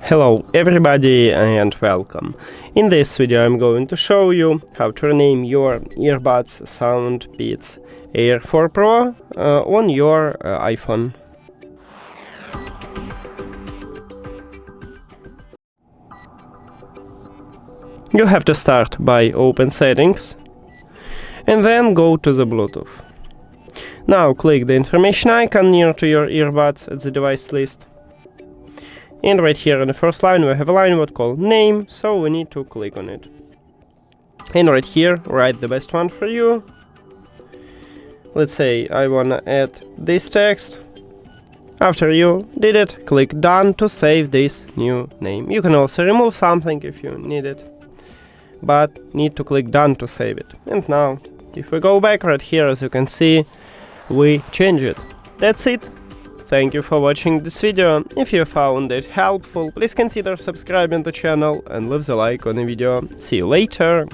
Hello everybody and welcome. In this video I'm going to show you how to rename your earbuds SOUNDPEATS AIR 4 Pro on your iPhone. You have to start by open settings and then go to the Bluetooth. Now click the information icon near to your earbuds at the device list. And right here in the first line we have a line what called name, so we need to click on it. And right here write the best one for you. Let's say I wanna add this text. After you did it, click done to save this new name. You can also remove something if you need it, but need to click done to save it. And now if we go back right here, as you can see, we change it. That's it. Thank you for watching this video. If you found it helpful, please consider subscribing to the channel and leave the like on the video. See you later!